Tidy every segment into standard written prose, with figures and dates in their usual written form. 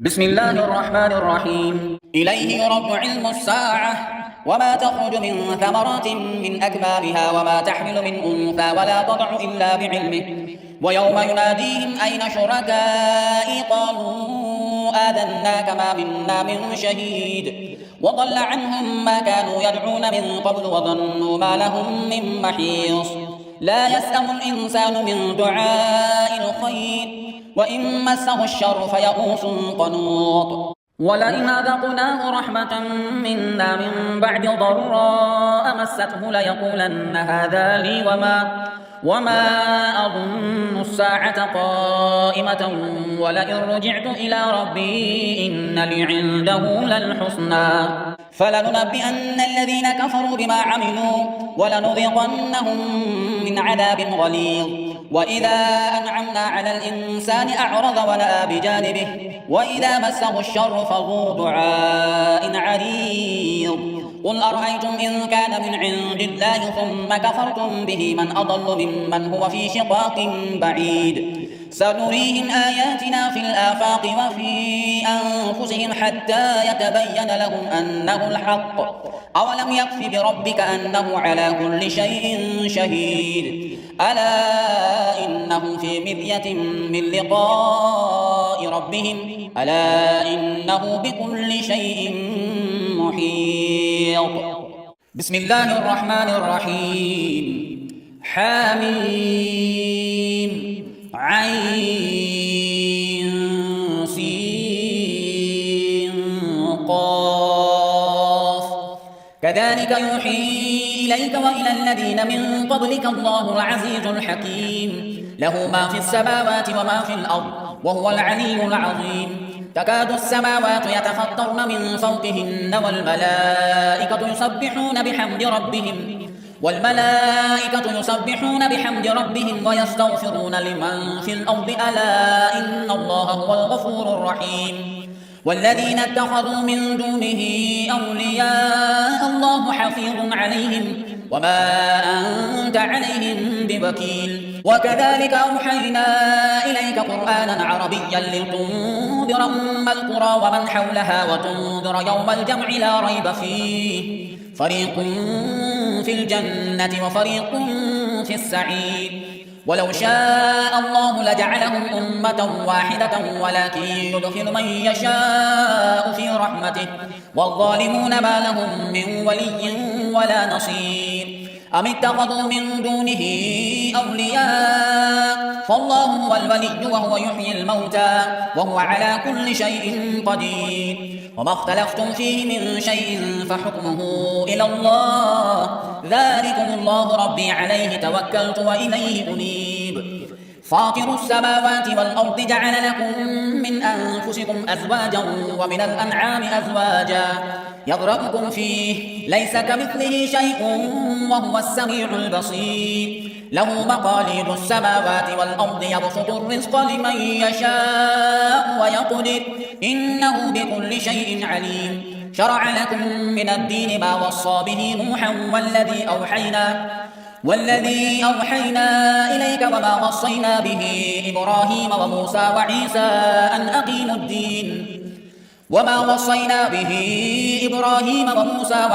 بسم الله الرحمن الرحيم. إليه يرد علم الساعة وما تخرج من ثمرات من أكمامها وما تحمل من أنثى ولا تضع إلا بعلمه ويوم يناديهم أين شركائي قالوا آذناك ما منا من شهيد وضل عنهم ما كانوا يدعون من قبل وظنوا ما لهم من محيص. لا يسأم الإنسان من دعاء الخير وإن مسه الشر فيئوس قنوط. ولئن أذقناه رحمة منا من بعد ضراء مسته ليقولن هذا لي وما أظن الساعة قائمة ولئن رجعت إلى ربي إن لي عنده للحسنى فلننبئن الذين كفروا بما عملوا ولنذيقنهم من عذاب غليظ. وإذا أنعمنا على الإنسان أعرض ونأى بجانبه وإذا مسه الشر فذو دعاء عريض. قل أرأيتم إن كان من عند الله ثم كفرتم به من أضل ممن هو في شقاق بعيد. سنريهم آياتنا في الآفاق وفي أنفسهم حتى يتبين لهم أنه الحق. أولم يكف بربك أنه على كل شيء شهيد. ألا إنهم في مرية من لقاء ربهم ألا إنه بكل شيء محيط. بسم الله الرحمن الرحيم. حميم عين سين قاف كذلك يوحي إليك وإلى الذين من قبلك الله العزيز الحكيم له ما في السماوات وما في الأرض وهو العلي العظيم. تكاد السماوات يتفطرن من فوقهن والملائكة يسبحون بحمد ربهم ويستغفرون لمن في الأرض ألا إن الله هو الغفور الرحيم. والذين اتخذوا من دونه أولياء الله حفيظ عليهم وما أنت عليهم بوكيل. وكذلك أوحينا إليك قرآنا عربيا لتنذر أم القرى ومن حولها وتنذر يوم الجمع لا ريب فيه فريق في الجنة وفريق في السعير. ولو شاء الله لجعلهم أمة واحدة ولكن يدخل من يشاء في رحمته والظالمون ما لهم من ولي ولا نصير. أم اتخذوا من دونه أولياء فالله هو الولي وهو يحيي الموتى وهو على كل شيء قدير. وما اختلفتم فيه من شيء فحكمه إلى الله ذلكم الله ربي عليه توكلت وإليه أنيب. فاطر السماوات والأرض جعل لكم من أنفسكم أزواجا ومن الأنعام أزواجا يضربكم فيه ليس كمثله شيء وهو السميع البصير. له مقاليد السماوات والأرض يبسط الرزق لمن يشاء ويقدر إنه بكل شيء عليم. شرع لكم من الدين ما وصى به نوحا والذي أوحينا إليك وما وصينا به إبراهيم وموسى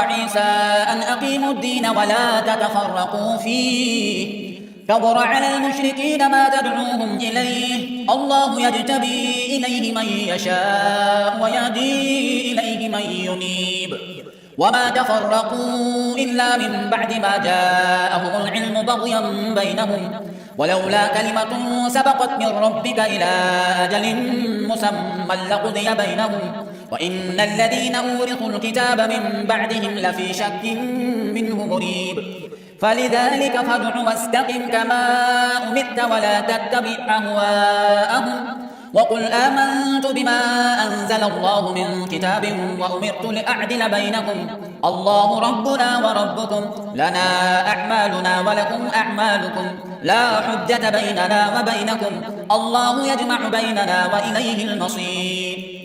وعيسى أن أقيموا الدين ولا تتفرقوا فيه كبر على المشركين ما تدعوهم إليه الله يجتبي إليه من يشاء ويهدي إليه من ينيب. وما تفرقوا إلا من بعد ما جاءهم العلم بغيا بينهم ولولا كلمة سبقت من ربك إلى أجل مسمى لقضي بينهم وإن الذين أورثوا الكتاب من بعدهم لفي شك منه مريب. فلذلك فادع واستقم كما أمرت ولا تتبع أهواءهم وقل آمنت بما أنزل الله من كتاب وأمرت لأعدل بينكم الله ربنا وربكم لنا أعمالنا ولكم أعمالكم لا حجة بيننا وبينكم الله يجمع بيننا وإليه المصير.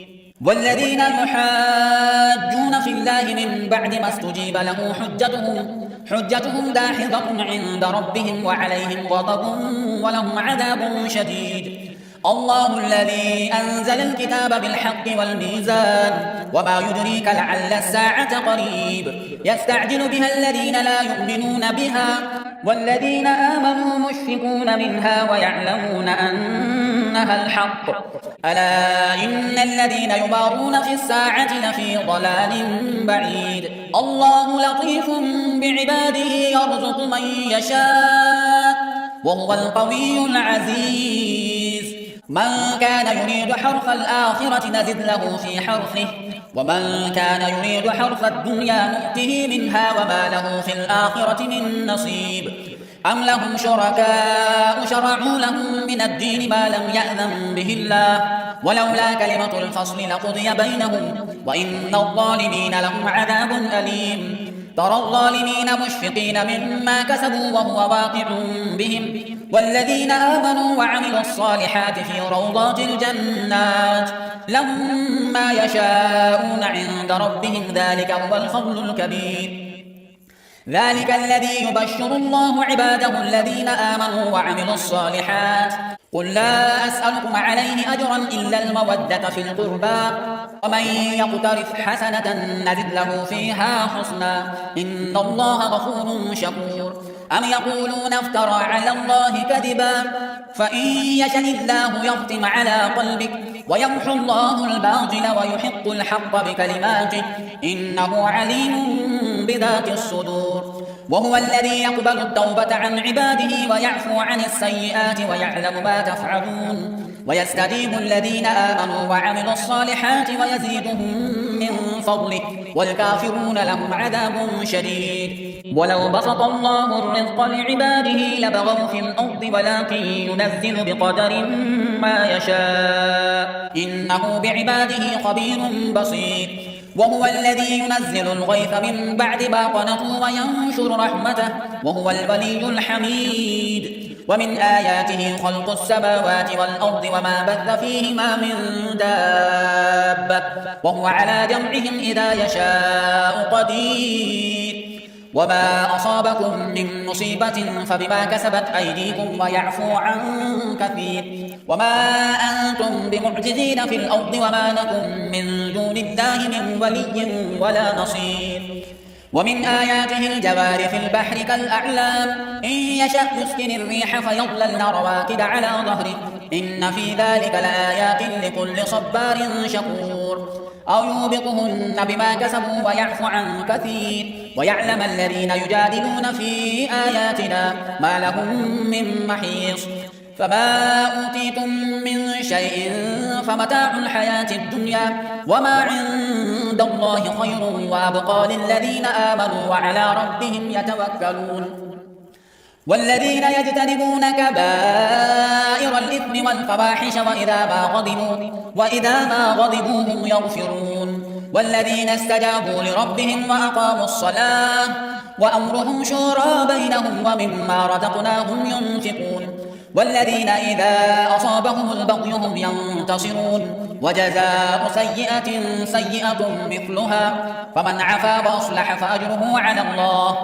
والذين يحاجون في الله من بعد ما استجيب له حجتهم داحضة عند ربهم وعليهم غضب ولهم عذاب شديد. الله الذي أنزل الكتاب بالحق والميزان وما يدريك لعل الساعة قريب يستعجل بها الذين لا يؤمنون بها والذين آمنوا مشفقون منها ويعلمون أنها الحق ألا إن الذين يمارون في الساعة لفي ضلال بعيد الله لطيف بعباده يرزق من يشاء وهو القوي العزيز من كان يريد حرث الآخرة نزد له في حرثه ومن كان يريد حرث الدنيا نؤته منها وما له في الآخرة من نصيب أم لهم شركاء شرعوا لهم من الدين ما لم يأذن به الله ولولا كلمة الفصل لقضي بينهم وإن الظالمين لهم عذاب أليم ترى الظالمين مشفقين مما كسبوا وهو واقع بهم والذين آمنوا وعملوا الصالحات في روضات الجنات لهم ما يشاءون عند ربهم ذلك هو الفضل الكبير ذلك الذي يبشر الله عباده الذين آمنوا وعملوا الصالحات قل لا أسألكم عليه أجرا إلا المودة في القربى ومن يقترف حسنة نزد له فيها حسنا إن الله غفور شكور أم يقولون افترى على الله كذبا فإن يشأ الله يختم على قلبك ويمحو الله الباطل ويحق الحق بكلماته إنه عليم بذات الصدور وهو الذي يقبل التوبة عن عباده ويعفو عن السيئات ويعلم ما تفعلون ويستجيب الذين آمنوا وعملوا الصالحات ويزيدهم من فضله والكافرون لهم عذاب شديد ولو بسط الله الرزق لعباده لبغوا في الأرض ولكن ينزل بقدر ما يشاء إنه بعباده خبير بصير وهو الذي ينزل الغيث من بعد ما قنطوا وينشر رحمته وهو الولي الحميد ومن آياته خلق السماوات والأرض وما بث فيهما من دابة وهو على جمعهم إذا يشاء قدير وما أصابكم من مصيبة فبما كسبت أيديكم ويعفو عن كثير وما أنتم بمعجزين في الأرض وما لكم من دون الله من ولي ولا نصير ومن آياته الجوار في البحر كالأعلام إن يشأ يسكن الريح فيظللن رواكد على ظهره إن في ذلك لآيات لكل صبار شكور أو يوبقهن بما كسبوا ويعفو عن كثير ويعلم الذين يجادلون في آياتنا ما لهم من محيص فما أوتيتم من شيء فمتاع الحياة الدنيا وما عند الله خير وأبقى للذين آمنوا وعلى ربهم يتوكلون والذين يجتنبون كبائر الإثم والفواحش وإذا ما غضبوا هم يغفرون والذين استجابوا لربهم وأقاموا الصلاة وأمرهم شورى بينهم ومما رزقناهم ينفقون والذين إذا أصابهم البغي هم ينتصرون وجزاء سيئة سيئة مثلها فمن عفا وأصلح فأجره على الله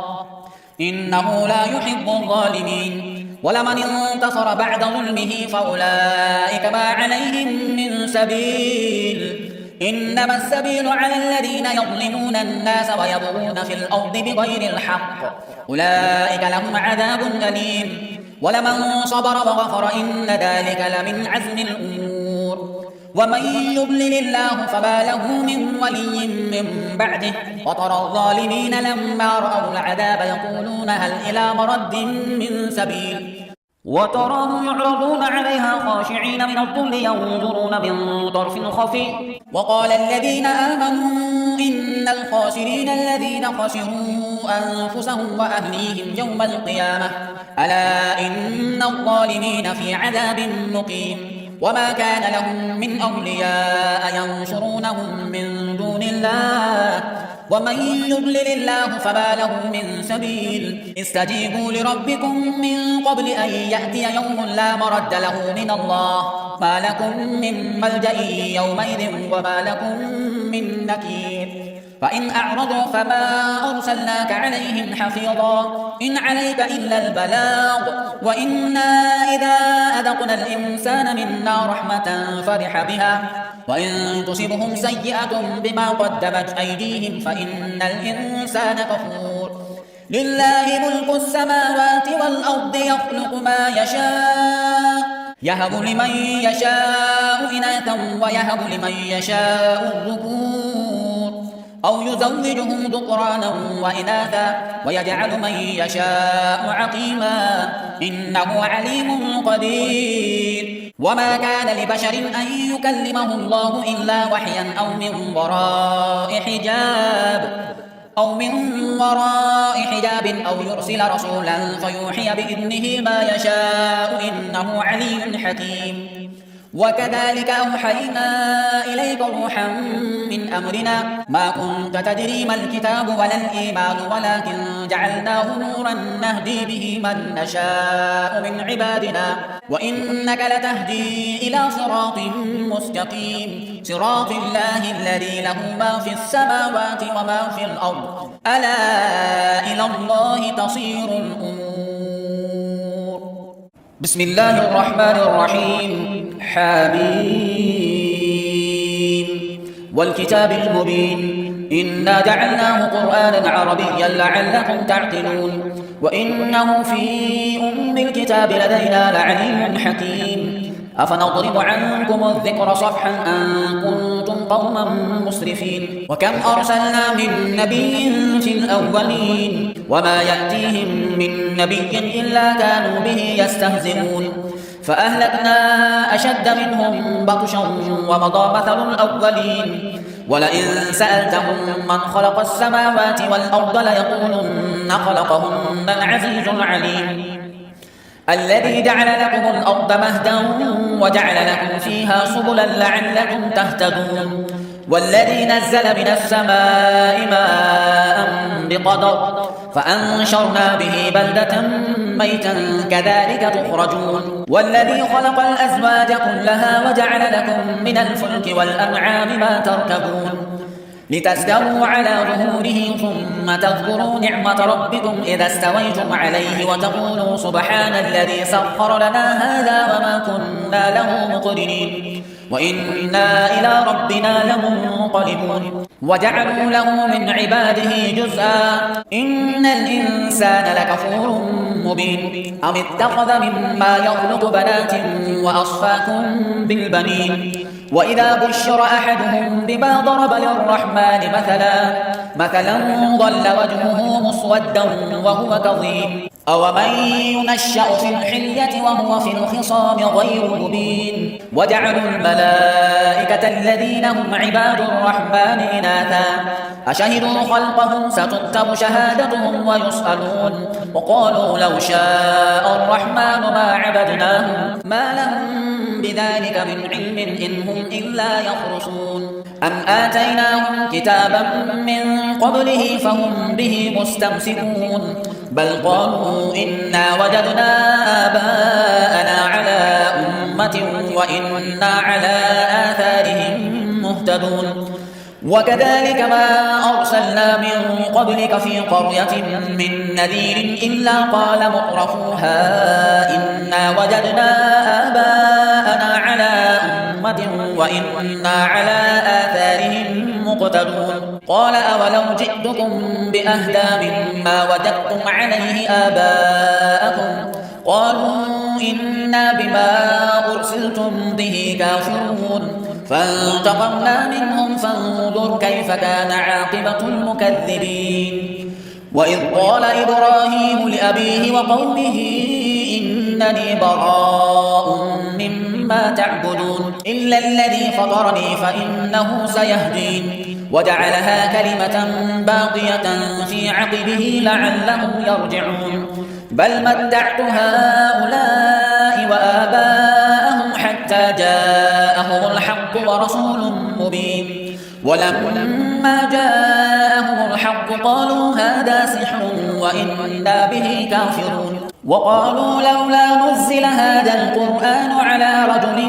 إنه لا يحب الظالمين ولمن انتصر بعد ظلمه فأولئك ما عليهم من سبيل إنما السبيل على الذين يظلمون الناس ويبغون في الأرض بغير الحق أولئك لهم عذاب أليم ولمن صبر وغفر إن ذلك لمن عزم الأمور ومن يضلل الله فما له من ولي من بعده وترى الظالمين لما رأوا العذاب يقولون هل إلى مرد من سبيل وتراهم يعرضون عليها خاشعين من الذل ينظرون من طرف خفي وقال الذين آمنوا إن الخاسرين الذين خسروا أنفسهم وأهليهم يوم القيامة ألا إن الظالمين في عذاب مقيم وما كان لهم من أولياء ينصرونهم من دون الله ومن يضلل الله فما له من سبيل استجيبوا لربكم من قبل أن يأتي يوم لا مرد له من الله ما لكم من ملجأ يومئذ وما لكم من نكير فإن أعرضوا فما أرسلناك عليهم حفيظا إن عليك إلا البلاغ وإنا إذا أذقنا الإنسان منا رحمة فرح بها وإن تصبهم سيئة بما قدمت أيديهم فإن الإنسان كفور لله ملك السماوات والأرض يخلق ما يشاء يهب لمن يشاء إناثا ويهب لمن يشاء الذكور أو يزوجهم ذكرانا وإناثا ويجعل من يشاء عقيما إنه عليم قدير وما كان لبشر أن يكلمه الله إلا وحيا أو من وراء حجاب أو يرسل رسولا فيوحي بإذنه ما يشاء إنه علي حكيم وكذلك أوحينا إليك روحا من أمرنا ما كنت تدري ما الكتاب ولا الإيمان ولكن جعلناه نورا نهدي به من نشاء من عبادنا وإنك لتهدي إلى صراط مستقيم صراط الله الذي له ما في السماوات وما في الأرض ألا إلى الله تصير الأمور بسم الله الرحمن الرحيم حميم والكتاب المبين إنا جعلناه قرآنا عربيا لعلكم تعقلون وإنه في أم الكتاب لدينا لعليم حكيم أفنضرب عنكم الذكر صفحا أن كنتم قوما مسرفين وكم أرسلنا من نبي في الأولين وما يأتيهم من نبي إلا كانوا به يستهزئون فأهلكنا أشد منهم بطشا ومضى مثل الأولين ولئن سألتهم من خلق السماوات والأرض ليقولن خلقهن العزيز العليم الذي جعل لكم الأرض مهدا وجعل لكم فيها سبلا لعلكم تهتدون والذي نزل من السماء ماء بقدر فأنشرنا به بلدة ميتا كذلك تخرجون والذي خلق الأزواج كلها وجعل لكم من الفلك والأنعام ما تركبون لتستووا على ظهوره ثم تذكروا نعمة ربكم إذا استويتم عليه وتقولوا سبحان الذي سخر لنا هذا وما كنا له مقرنين وإنا إلى ربنا لمنقلبون وجعلوا له من عباده جزءا إن الإنسان لكفور مبين أم اتخذ مما يخلق بنات وأصفاكم بالبنين وإذا بشر أحدهم بما ضرب للرحمن مثلا ظل وجهه مسودا وهو كظيم أومن ينشأ في الحلية وهو في الخصام غير مبين وجعلوا الملائكة الذين هم عباد الرحمن إناثا أشهدوا خلقهم ستكتب شهادتهم ويسألون وقالوا لو شاء الرحمن ما عبدناهم ما لهم بذلك من علم إن هم إلا يخرصون أم آتيناهم كتابا من قبله فهم به مستمسكون بل قالوا إنا وجدنا آباءنا على أمة وإنا على آثارهم مهتدون وكذلك ما أرسلنا من قبلك في قرية من نذير إلا قال مترفوها إنا وجدنا آباءنا على أمة وإنا على آثارهم مقتدون قال أولو جئتكم بأهدى مما وجدتم عليه آباءكم قالوا إنا بما أرسلتم به كافرون فانتقمنا منهم فانظر كيف كان عاقبة المكذبين وإذ قال إبراهيم لأبيه وقومه إنني براء مما تعبدون إلا الذي فطرني فإنه سيهدين وجعلها كلمة باقية في عقبه لعلهم يرجعون بل متعت هؤلاء وآباءهم حتى جاءهم الحق ورسول مبين ولما جاءهم الحق قالوا هذا سحر وإنا به كافرون وقالوا لولا نزل هذا القرآن على رجل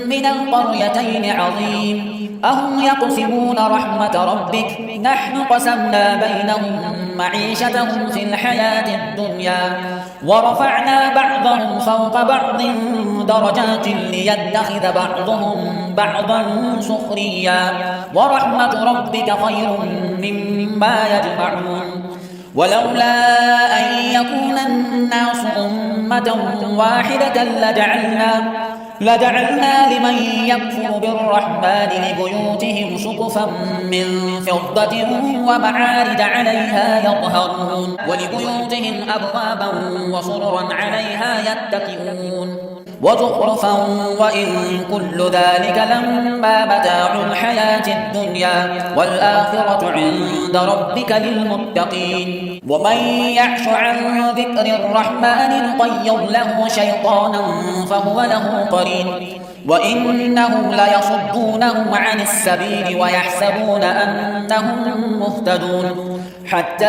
من القريتين عظيم أهم يقسمون رحمة ربك نحن قسمنا بينهم معيشتهم في الحياة الدنيا ورفعنا بعضهم فوق بعض درجات ليتخذ بعضهم بعضا سخريا ورحمة ربك خير مما يجمعون ولولا أن يكون الناس أمة واحدة لجعلنا لمن يكفر بالرحمن لبيوتهم سقفا من فضة ومعارج عليها يظهرون ولبيوتهم أبوابا وسررا عليها يتكئون وزخرفا وإن كل ذلك لما متاع الحياة الدنيا والآخرة عند ربك للمتقين ومن يعش عن ذكر الرحمن نقيض له شيطانا فهو له قرين وإنهم ليصدونهم عن السبيل ويحسبون أنهم مهتدون حتى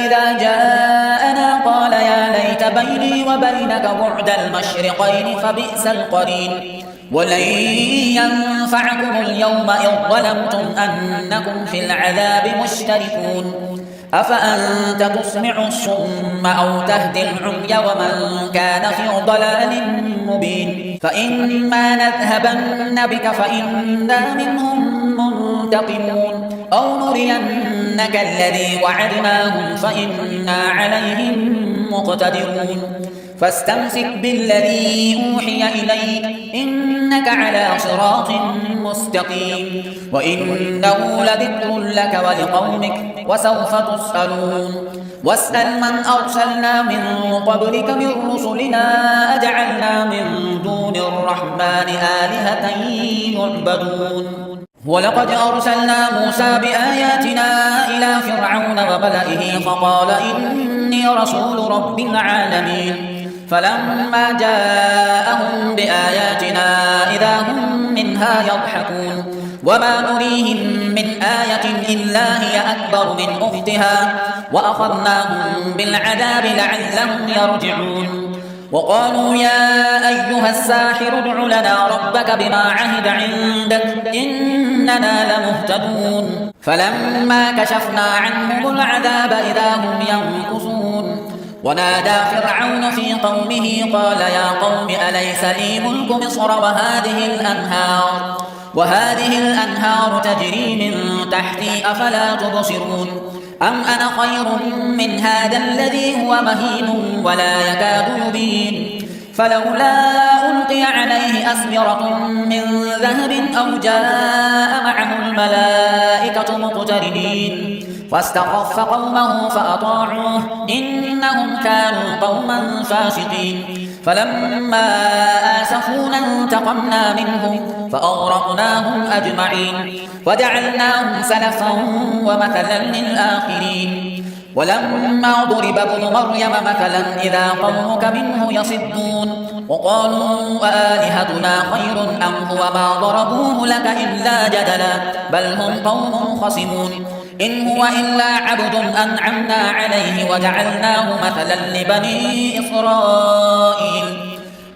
إذا جاءنا قال يا ليت بيني وبينك بعد المشرقين فبئس القرين ولن ينفعكم اليوم إذ ظلمتم أنكم في العذاب مشتركون أفأنت تسمع الصم أو تهدي العمي ومن كان في ضلال مبين فإما نذهبن بك فإنا منهم منتقمون أو نرينك الذي وعدناهم فإنا عليهم مقتدرون فاستمسك بالذي أوحي إليك إنك على صراط مستقيم وإنه لذكر لك ولقومك وسوف تسألون واسأل من أرسلنا من قبلك من رسلنا أجعلنا من دون الرحمن آلهة يعبدون ولقد أرسلنا موسى بآياتنا إلى فرعون وملئه فقال إني رسول رب العالمين فلما جاءهم بآياتنا إذا هم منها يضحكون وما نريهم من آية إلا هي أكبر من أختها وأخذناهم بالعذاب لعلهم يرجعون وقالوا يا أيها الساحر ادع لنا ربك بما عهد عندك إننا لمهتدون فلما كشفنا عنهم العذاب إذا هم ينكثون ونادى فرعون في قومه قال يا قوم أليس لي ملك مصر وهذه الأنهار تجري من تحتي أفلا تبصرون أم أنا خير من هذا الذي هو مهين ولا يكاد يبين فلولا ألقي عليه أسورة من ذهب أو جاء معه الملائكة مقترنين فاستخف قومه فأطاعوه إنهم كانوا قوما فاسقين فلما آسفونا انتقمنا منهم فأغرقناهم أجمعين وجعلناهم سلفا ومثلا للآخرين ولما ضرب ابن مريم مثلا إذا قومك منه يصدون وقالوا أآلهتنا خير أم هو ما ضربوه لك إلا جدلا بل هم قوم خصمون إن هو إلا عبد أنعمنا عليه وجعلناه مثلا لبني إسرائيل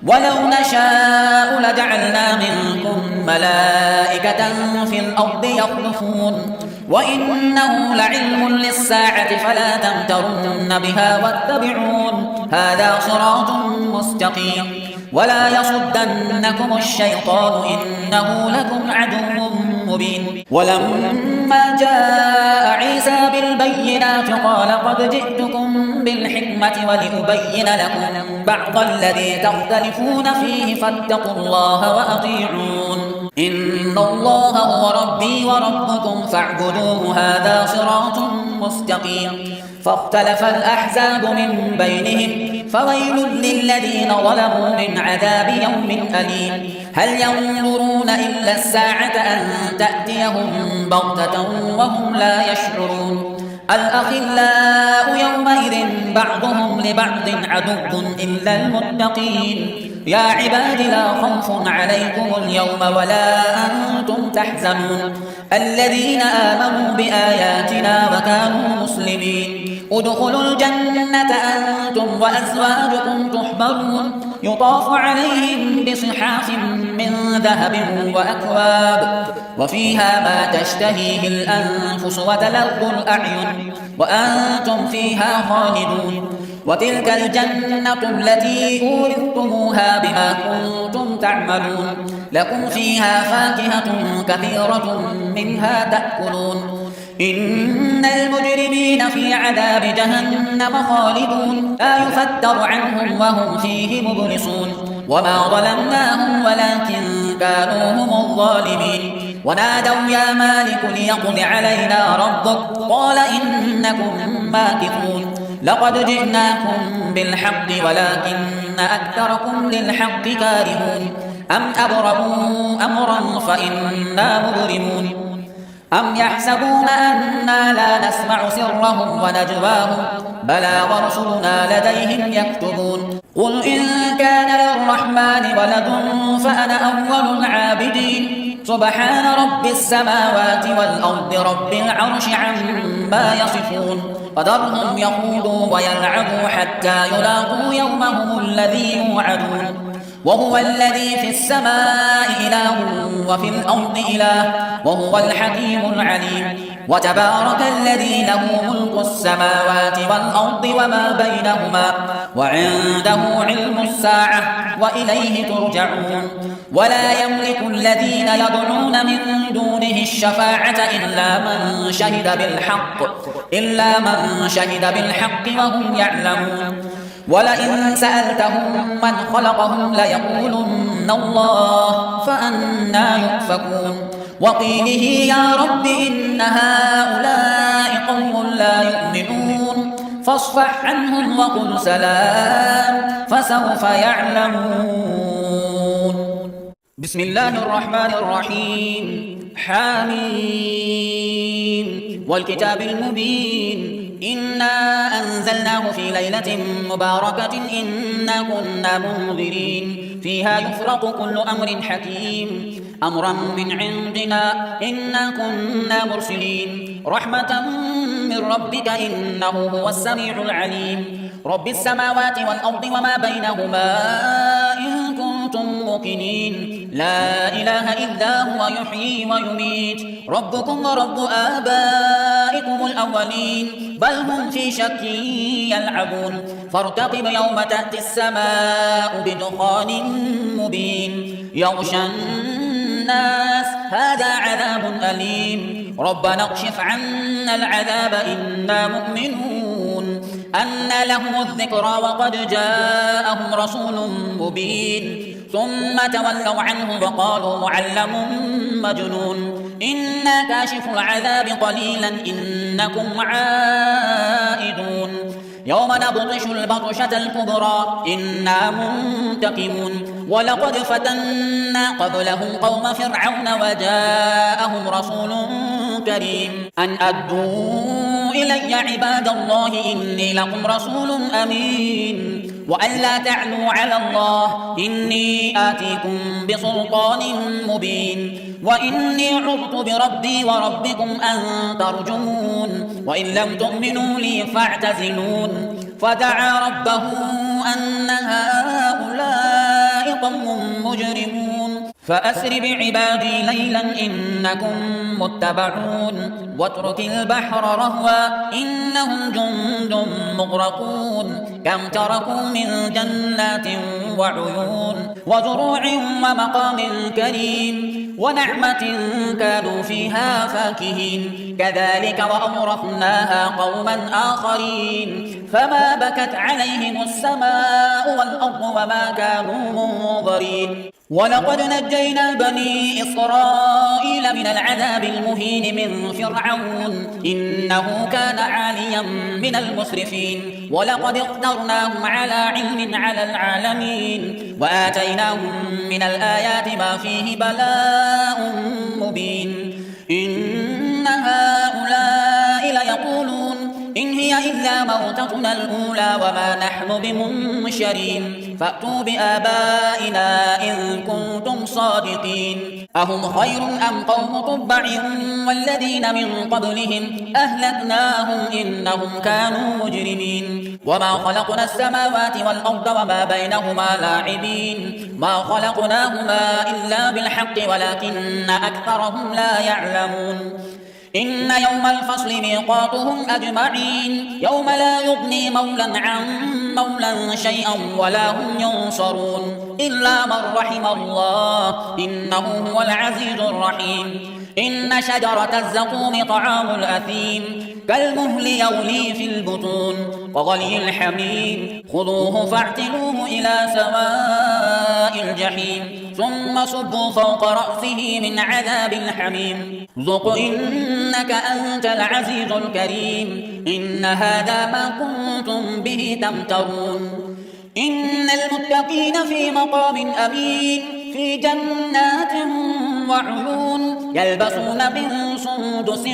ولو نشاء لجعلنا منكم ملائكة في الأرض يخلفون وإنه لعلم للساعة فلا تمترن بها واتبعون هذا صراط مستقيم ولا يصدنكم الشيطان إنه لكم عدو مبين ولما جاء عيسى بالبينات قال قد جئتكم بالحكمة ولأبين لكم بعض الذي تختلفون فيه فاتقوا الله وأطيعون إن الله هو ربي وربكم فاعبدوه هذا صراط مستقيم فاختلف الأحزاب من بينهم فويل للذين ظلموا من عذاب يوم أليم هل ينظرون إلا الساعة أن تأتيهم بغتة وهم لا يشعرون الأخلاء يومئذ بعضهم لبعض عدو إلا المتقين يا عباد لا خوف عليكم اليوم ولا أنتم تحزنون الذين آمنوا بآياتنا وكانوا مسلمين ادخلوا الجنة أنتم وأزواجكم تحبرون يطاف عليهم بصحاف من ذهب وأكواب وفيها ما تشتهيه الأنفس وتلذ الأعين وأنتم فيها خالدون وتلك الجنة التي أورثتموها بما كنتم تعملون لكم فيها فاكهة كثيرة منها تأكلون إن المجرمين في عذاب جهنم خالدون لا يفتر عنهم وهم فيه مبلسون وما ظلمناهم ولكن كانوا هم الظالمين ونادوا يا مالك ليقض علينا ربك قال إنكم ماكثون لقد جئناكم بالحق ولكن أكثركم للحق كارهون أم أبرموا أمرا فإنا مبرمون أم يحسبون أنا لا نسمع سرهم ونجواهم بلى ورسلنا لديهم يكتبون قل إن كان للرحمن ولد فأنا أول العابدين سبحان رب السماوات والأرض رب العرش عما يصفون فذرهم يخوضوا ويلعبوا حتى يلاقوا يومهم الذي يوعدون وهو الذي في السماء إله وفي الأرض إله وهو الحكيم العليم وتبارك الذي له ملك السماوات والأرض وما بينهما وعنده علم الساعة وإليه ترجعون ولا يملك الذين يدعون من دونه الشفاعة إلا من شهد بالحق وهم يعلمون ولئن سألتهم من خلقهم ليقولن الله فأنا يؤفكون وقيله يا رب إن هؤلاء قوم لا يؤمنون فاصفح عنهم وقل سلام فسوف يعلمون بسم الله الرحمن الرحيم حميم والكتاب المبين إنا أنزلناه في ليلة مباركة إنا كنا منذرين فيها يفرق كل أمر حكيم أمرا من عندنا إنا كنا مرسلين رحمة من ربك إنه هو السميع العليم رب السماوات والأرض وما بينهما إن كنتم موقنين لا إله إلا هو يحيي ويميت ربكم ورب آبائكم الأولين بل هم في شك يلعبون فارتقب يوم تأتي السماء بدخان مبين يغشى الناس هذا عذاب أليم ربنا اكشف عنا العذاب إنا مؤمنون أن لهم الذكرى وقد جاءهم رسول مبين ثم تولوا عنه وقالوا معلم مجنون إنا كاشف العذاب قليلا إنكم عائدون يوم نبطش البطشة الكبرى إنا منتقمون ولقد فتنا قبلهم قوم فرعون وجاءهم رسول كريم أن أدوا إلي عباد الله إني لكم رسول أمين وأن لا تعلوا على الله إني آتيكم بسلطان مبين وإني عذت بربي وربكم أن ترجمون وإن لم تؤمنوا لي فاعتزلون فدعا ربه أن هؤلاء قوم مجرمون فأسر بعبادي ليلا إنكم متبعون واترك البحر رهوا إنهم جند مغرقون كم تركوا من جنات وعيون وزروع ومقام كريم ونعمة كانوا فيها فاكهين كذلك وأورثناها قوما آخرين فما بكت عليهم السماء والأرض وما كانوا منظرين ولقد نجينا بني إسرائيل من العذاب المهين من فرعون إنه كان عاليا من المسرفين ولقد اخترناهم على علم على العالمين وآتيناهم من الآيات ما فيه بلاء مبين إن هؤلاء ليقولون إن هي إلا موتتنا الأولى وما نحن بمنشرين فأتوا بآبائنا إن كنتم صادقين أهم خير أم قوم تبع والذين من قبلهم أهلكناهم إنهم كانوا مجرمين وما خلقنا السماوات والأرض وما بينهما لاعبين ما خلقناهما إلا بالحق ولكن أكثرهم لا يعلمون إن يوم الفصل ميقاتهم أجمعين يوم لا يغني مولا عن مولا شيئا ولا هم ينصرون إلا من رحم الله إنه هو العزيز الرحيم إن شجرة الزقوم طعام الأثيم كالمهل يغلي في البطون كغلي الحميم خذوه فاعتلوه إلى سواء الجحيم ثم صبوا فوق رأسه من عذاب الحميم ذق إنك أنت العزيز الكريم إن هذا ما كنتم به تمترون إن المتقين في مقام أمين في جنات وعيون يلبسون من سندس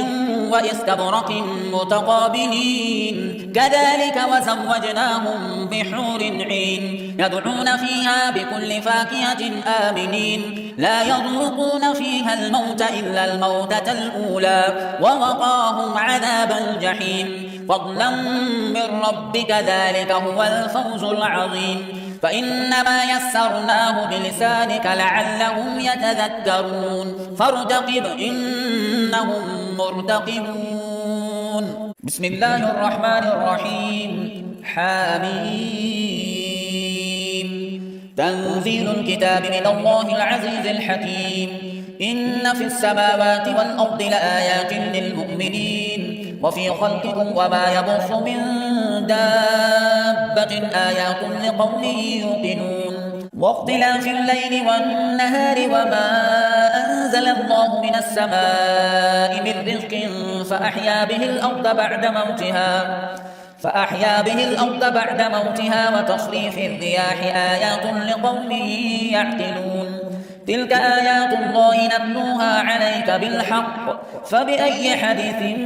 واستبرق متقابلين كذلك وزوجناهم بحور عين يدعون فيها بكل فاكهة آمنين لا يذوقون فيها الموت إلا الموتة الأولى ووقاهم عذاب الجحيم فضلا من ربك ذلك هو الفوز العظيم فإنما يسرناه بلسانك لعلهم يتذكرون فارتقب إنهم مرتقبون بسم الله الرحمن الرحيم حميم تنزيل الكتاب من الله العزيز الحكيم إن في السماوات والأرض لآيات للمؤمنين وفي خلقكم وما يبث من دابة آيات لقوم يوقنون واختلاف الليل والنهار وما أنزل الله من السماء من رزق فأحيا به الأرض بعد موتها وتصريف الرياح آيات لقوم يعقلون تلك آيات الله نتلوها عليك بالحق فبأي حديث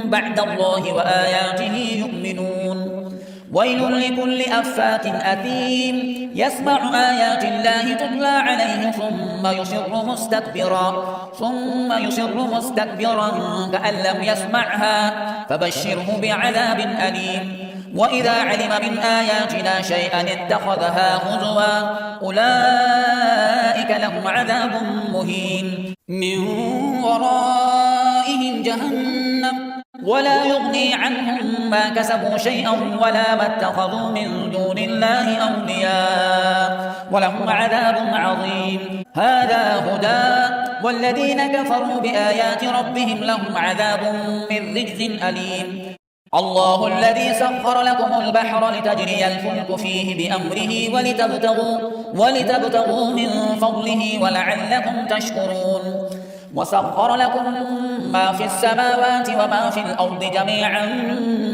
بعد الله وآياته يؤمنون ويل لكل أفاك أثيم يسمع آيات الله تتلى عليه ثم يصر مستكبرا كأن لم يسمعها فبشره بعذاب أليم وإذا علم من آياتنا شيئا اتخذها هزوا أولئك لهم عذاب مهين من ورائهم جهنم ولا يغني عنهم ما كسبوا شيئا ولا ما اتخذوا من دون الله أولياء ولهم عذاب عظيم هذا هدى والذين كفروا بآيات ربهم لهم عذاب من رجز أليم الله الذي سخر لكم البحر لتجري الفلك فيه بأمره ولتبتغوا من فضله ولعلكم تشكرون وسخر لكم ما في السماوات وما في الأرض جميعا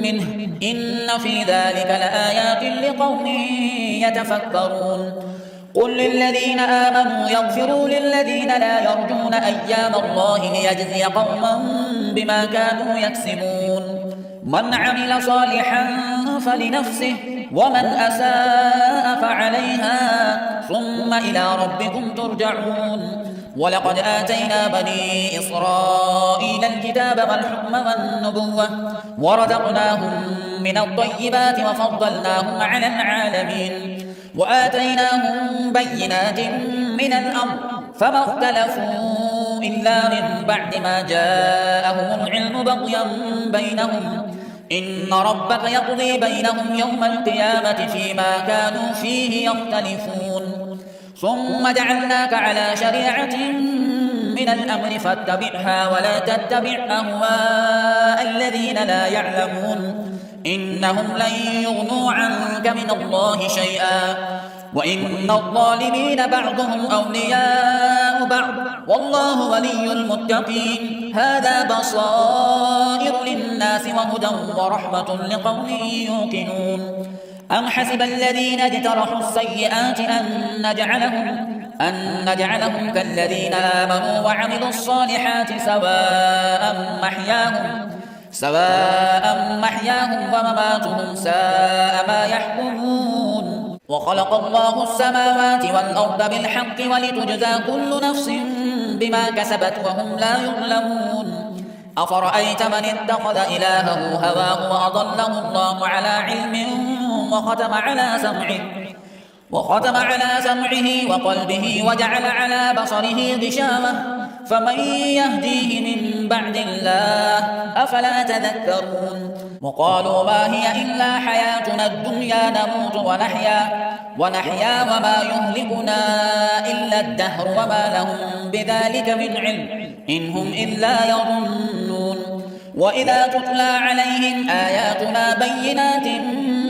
منه إن في ذلك لآيات لقوم يتفكرون قل للذين آمنوا يغفروا للذين لا يرجون أيام الله ليجزي قوما بما كانوا يكسبون من عمل صالحا فلنفسه ومن أساء فعليها ثم إلى ربكم ترجعون ولقد آتينا بني إسرائيل الكتاب والحكم والنبوة ورزقناهم من الطيبات وفضلناهم على العالمين وآتيناهم بينات من الأمر فما اختلفوا إلا من بعد ما جاءهم العلم بغيا بينهم إن ربك يقضي بينهم يوم القيامة فيما كانوا فيه يختلفون ثم جعلناك على شريعة من الأمر فاتبعها ولا تتبع أهواء الذين لا يعلمون إنهم لن يغنوا عنك من الله شيئا وإن الظالمين بعضهم أولياء بعض والله ولي المتقين هذا بصائر للناس وهدى ورحمة لقوم يوقنون أم حسب الذين اجترحوا السيئات أن نجعلهم كالذين آمنوا وعملوا الصالحات سواء محياهم ومماتهم ساء ما يحكمون وخلق الله السماوات والأرض بالحق ولتجزى كل نفس بما كسبت وهم لا يظلمون أفرأيت من اتخذ إلهه هواه وأضله الله على علم وختم على سمعه وقلبه وجعل على بصره غشاوة فمن يهديه من بعد الله أفلا تذكرون وقالوا ما هي إلا حياتنا الدنيا نموت ونحيا وما يهلكنا إلا الدهر وما لهم بذلك من علم إن هم إلا يظنون وإذا تتلى عليهم آياتنا بينات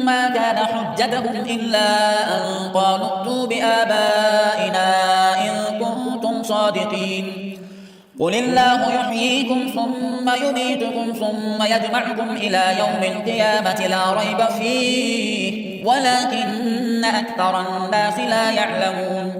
ما كان حجتهم إلا أن قالوا ائتوا بآبائنا إن كنتم صادقين قل الله يحييكم ثم يميتكم ثم يجمعكم إلى يوم القيامة لا ريب فيه ولكن أكثر الناس لا يعلمون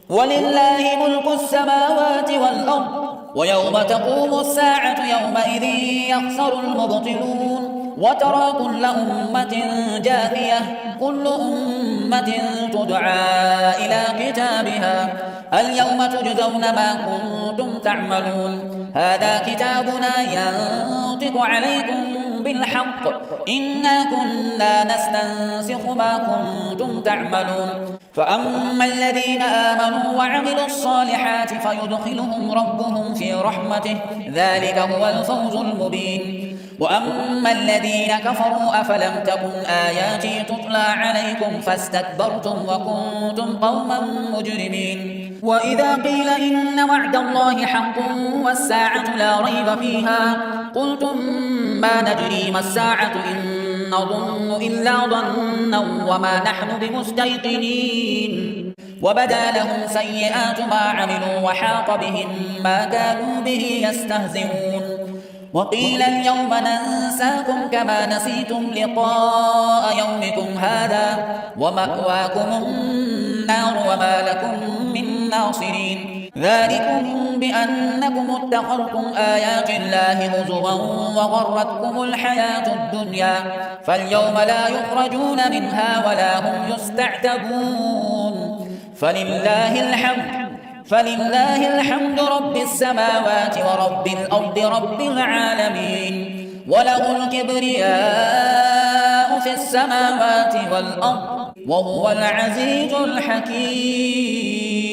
ولله ملك السماوات والأرض ويوم تقوم الساعة يومئذ يخسر المبطلون وترى كل أمة جاثية كل أمة تدعى إلى كتابها اليوم تجزون ما كنتم تعملون هذا كتابنا ينطق عليكم بالحق إنا كنا نستنسخ ما كنتم تعملون فأما الذين آمنوا وعملوا الصالحات فيدخلهم ربهم في رحمته ذلك هو الفوز المبين وأما الذين كفروا أفلم تكن آياتي تتلى عليكم فاستكبرتم وكنتم قوما مجرمين وإذا قيل إن وعد الله حق والساعة لا ريب فيها قلتم ما ندري ما الساعة إن نظن إلا ظنا وما نحن بمستيقنين وبدا لهم سيئات ما عملوا وحاق بهم ما كانوا به يستهزئون وقيل اليوم ننساكم كما نسيتم لقاء يومكم هذا ومأواكم النار وما لكم من ناصرين ذلكم بأنكم اتخذتم آيات الله هزوا وغرتكم الحياة الدنيا فاليوم لا يخرجون منها ولا هم يستعتبون فلله الحمد رب السماوات ورب الأرض رب العالمين وله الكبرياء في السماوات والأرض وهو العزيز الحكيم